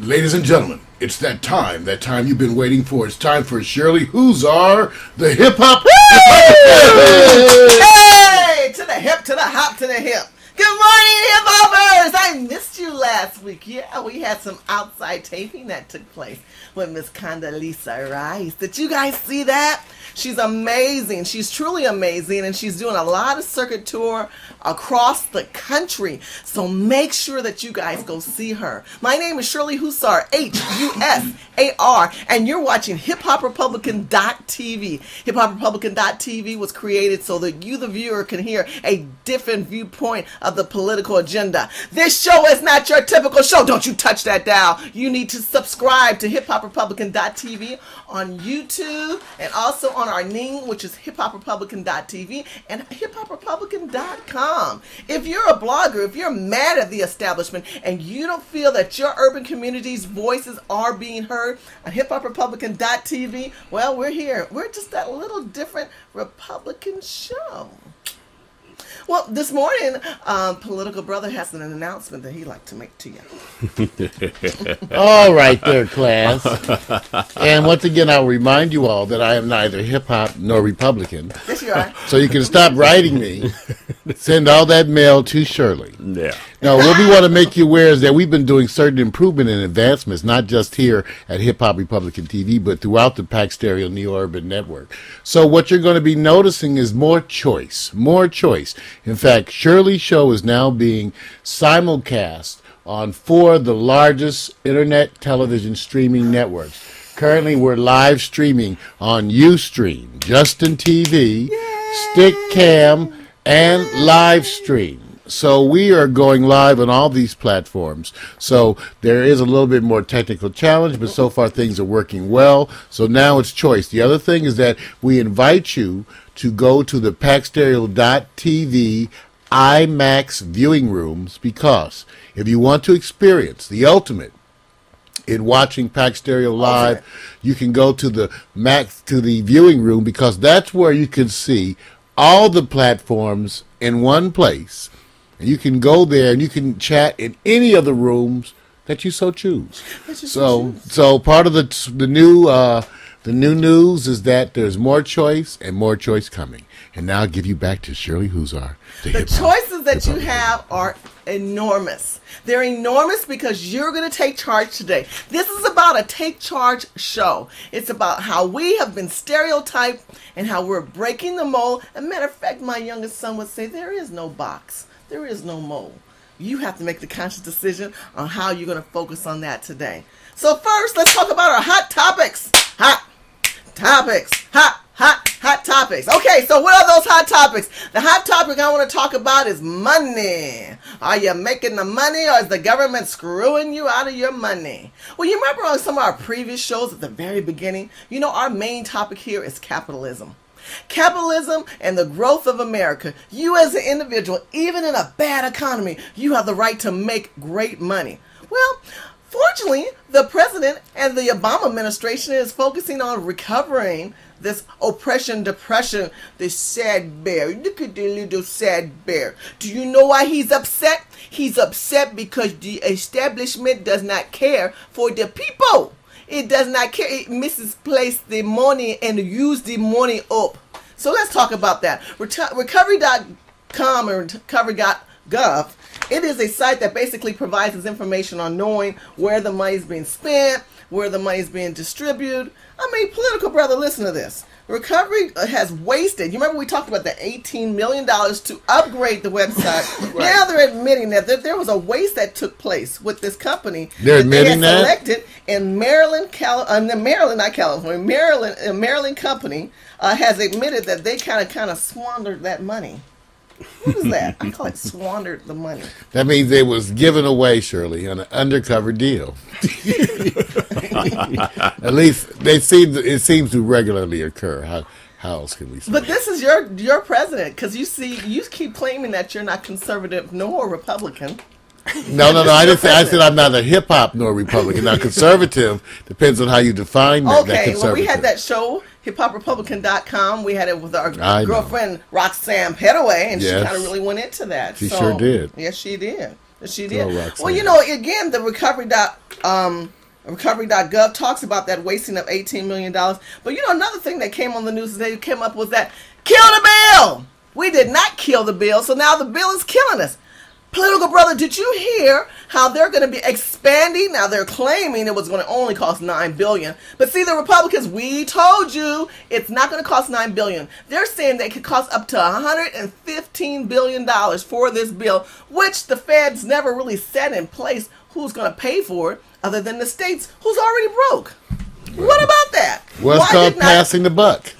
Ladies and gentlemen, it's that time you've been waiting for. It's time for Shirley Huzar, the hip-hop. Hey! To the hip, to the hop, to the hip. Good morning, hip-hoppers! I missed you last week. Yeah, we had some outside taping that took place with Miss Condoleezza Rice. Did you guys see that? She's amazing. She's truly amazing, and she's doing a lot of circuit tour across the country. So make sure that you guys go see her. My name is Shirley Huzar, H-U-S-A-R, and you're watching HipHopRepublican.tv. HipHopRepublican.tv was created so that you, the viewer, can hear a different viewpoint of the political agenda. This show is not your typical show. Don't you touch that dial. You need to subscribe to HipHopRepublican.tv on YouTube and also on our Ning, which is HipHopRepublican.tv and HipHopRepublican.com. If you're a blogger, if you're mad at the establishment and you don't feel that your urban community's voices are being heard on HipHopRepublican.tv, well, we're here. We're just that little different Republican show. Well, this morning, Political Brother has an announcement that he'd like to make to you. All right there, class. And once again, I'll remind you all that I am neither hip-hop nor Republican. Yes, you are. So you can stop writing me. Send all that mail to Shirley. Yeah. Now, what we want to make you aware is that we've been doing certain improvement and advancements, not just here at Hip Hop Republican TV, but throughout the Pac Stereo Neo Urban Network. So what you're going to be noticing is more choice, more choice. In fact, Shirley's show is now being simulcast on 4 of the largest internet television streaming networks. Currently, we're live streaming on Ustream, Justin TV, Stickcam, and Livestream. So we are going live on all these platforms. So there is a little bit more technical challenge, but so far things are working well. So now it's choice. The other thing is that we invite you to go to the PacStereo.tv IMAX viewing rooms, because if you want to experience the ultimate in watching Pac Stereo live, you can go to the viewing room, because that's where you can see all the platforms in one place. And you can go there and you can chat in any of the rooms that you so choose. So part of the new news is that there's more choice and more choice coming. And now I'll give you back to Shirley Huzar. The choices that you have are enormous. They're enormous because you're going to take charge today. This is about a take charge show. It's about how we have been stereotyped and how we're breaking the mold. As a matter of fact, my youngest son would say, there is no box. There is no mold. You have to make the conscious decision on how you're going to focus on that today. So first, let's talk about our hot topics. Hot topics. Okay, so what are those hot topics? The hot topic I want to talk about is money. Are you making the money, or is the government screwing you out of your money? Well, you remember on some of our previous shows at the very beginning, our main topic here is capitalism. Capitalism and the growth of America. You as an individual, even in a bad economy, you have the right to make great money. Well, fortunately, the president and the Obama administration is focusing on recovering this oppression, depression, this sad bear. Look at the little sad bear. Do you know why he's upset? He's upset because the establishment does not care for the people. It does not care. It misplaces the money and use the money up. So let's talk about that. Recovery.com or recovery.gov. It is a site that basically provides us information on knowing where the money is being spent, where the money is being distributed. I mean, Political Brother, listen to this. Recovery has wasted, you remember we talked about the $18 million to upgrade the website. Right. Now they're admitting that there was a waste that took place with this company. They're admitting that? Selected in Maryland, not California, a Maryland company has admitted that they kind of squandered that money. What is that? I call it squandered the money. That means it was given away, Shirley, on an undercover deal. At least it seems to regularly occur. How else can we say? But this is your president, because you keep claiming that you're not conservative nor Republican. No. I didn't say. I said I'm neither hip hop nor Republican. Now, conservative depends on how you define that. Okay, conservative. well, we had that show hiphoprepublican.com. We had it with our I know. girlfriend Roxanne Petaway, and she Yes. kind of really went into that. She sure did. Yes, she did. She Go, did. Roxanne. Well, you know, again, the recovery.gov talks about that wasting of $18 million. But you know, another thing that came on the news today came up was that kill the bill. We did not kill the bill, so now the bill is killing us. Political brother, did you hear how they're going to be expanding? Now they're claiming it was going to only cost $9 billion. But see, the Republicans, we told you it's not going to cost $9 billion. They're saying they could cost up to $115 billion for this bill, which the feds never really set in place who's going to pay for it other than the states who's already broke. What about that? Well, it's called passing the buck.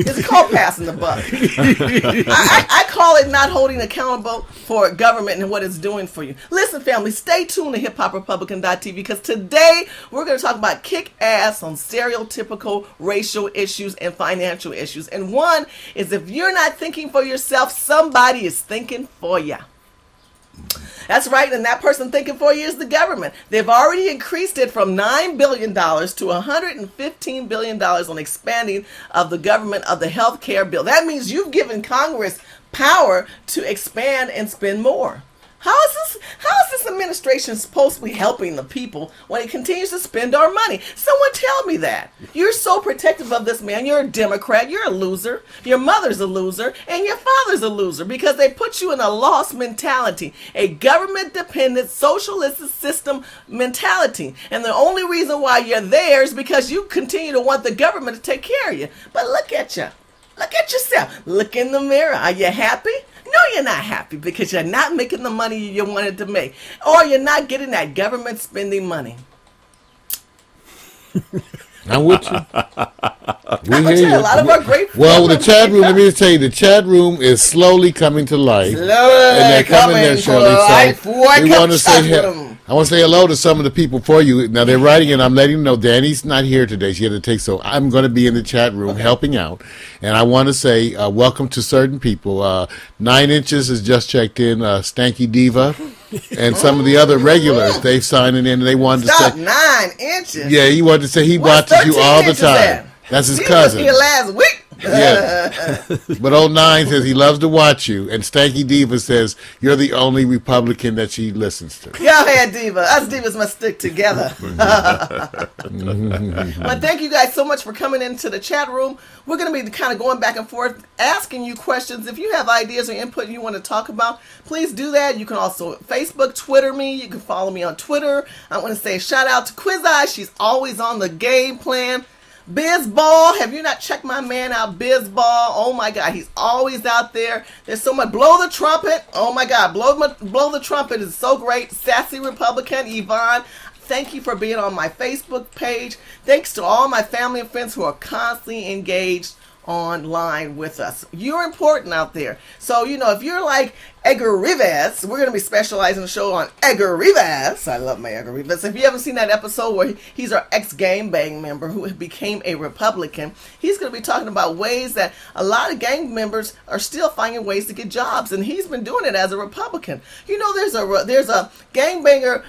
It's called passing the buck. I call it not holding accountable for government and what it's doing for you. Listen, family, stay tuned to hiphoprepublican.tv because today we're going to talk about kick ass on stereotypical racial issues and financial issues. And one is if you're not thinking for yourself, somebody is thinking for you. That's right, and that person thinking for you is the government. They've already increased it from $9 billion to $115 billion on expanding of the government of the health care bill. That means you've given Congress power to expand and spend more. How is this administration supposed to be helping the people when it continues to spend our money? Someone tell me that. You're so protective of this man. You're a Democrat. You're a loser. Your mother's a loser. And your father's a loser because they put you in a lost mentality, a government-dependent socialist system mentality. And the only reason why you're there is because you continue to want the government to take care of you. But look at you. Look at yourself. Look in the mirror. Are you happy? No, you're not happy because you're not making the money you wanted to make. Or you're not getting that government spending money. I'm with you. I'm going to tell you, a lot of our great Well, the chat room, let me just tell you, the chat room is slowly coming to life. Slowly and they're coming coming there, to Shirley. life. So we want to say Chat room. I want to say hello to some of the people for you. Now, they're writing in. I'm letting them know Danny's not here today. She had to take, so I'm going to be in the chat room helping out. And I want to say welcome to certain people. 9 Inches has just checked in, Stanky Diva, and some of the other regulars. They've signed in and they wanted to say. 9 inches? Yeah, he wanted to say he What's watches you 13 all the inches time. at? That's his He cousin. was here last week. Yeah. But old 9 says he loves to watch you, and Stanky Diva says you're the only Republican that she listens to. Y'all had Diva. Us Divas must stick together. But thank you guys so much for coming into the chat room. We're going to be kind of going back and forth, asking you questions. If you have ideas or input you want to talk about, please do that. You can also Facebook, Twitter me. You can follow me on Twitter. I want to say a shout out to Quiz Eye. She's always on the game plan. Bizball, have you not checked my man out, Bizball? Oh my God, he's always out there. There's so much. Blow the trumpet. Oh my God, blow the trumpet is so great. Sassy Republican, Yvonne. Thank you for being on my Facebook page. Thanks to all my family and friends who are constantly engaged online with us. You're important out there. So, you know, if you're like Edgar Rivas, we're going to be specializing the show on Edgar Rivas. I love my Edgar Rivas. If you haven't seen that episode where he's our ex-gang bang member who became a Republican, he's going to be talking about ways that a lot of gang members are still finding ways to get jobs, and he's been doing it as a Republican. You know, there's a gangbanger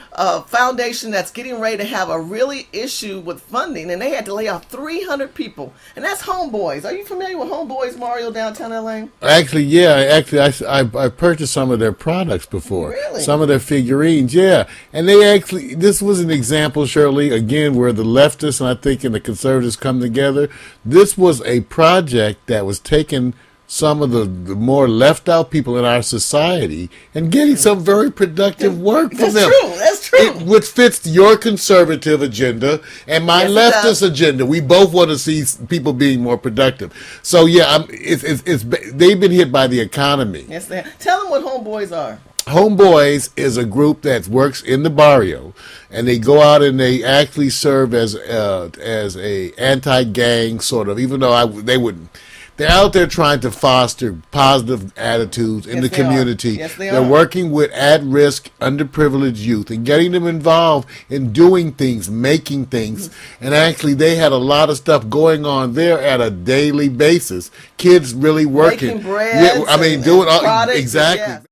foundation that's getting ready to have a really issue with funding, and they had to lay off 300 people, and that's Homeboys. Are you familiar with Homeboys, Mario, downtown LA? Actually, yeah. I purchased some of their products before. Really? Some of their figurines, yeah. And this was an example, Shirley, again, where the leftists and I think and the conservatives come together. This was a project that was taking some of the more left out people in our society and getting some very productive work from them. That's true. Which fits your conservative agenda and my leftist agenda. We both want to see people being more productive. So yeah, they've been hit by the economy. Yes, they are. Tell them what Homeboys are. Homeboys is a group that works in the barrio, and they go out and they actually serve as a anti-gang sort of, even though they wouldn't. They're out there trying to foster positive attitudes in the community. Yes, They're working with at-risk, underprivileged youth and getting them involved in doing things, making things. And actually, they had a lot of stuff going on there at a daily basis. Kids really working. Making breads, doing all products, exactly. yes.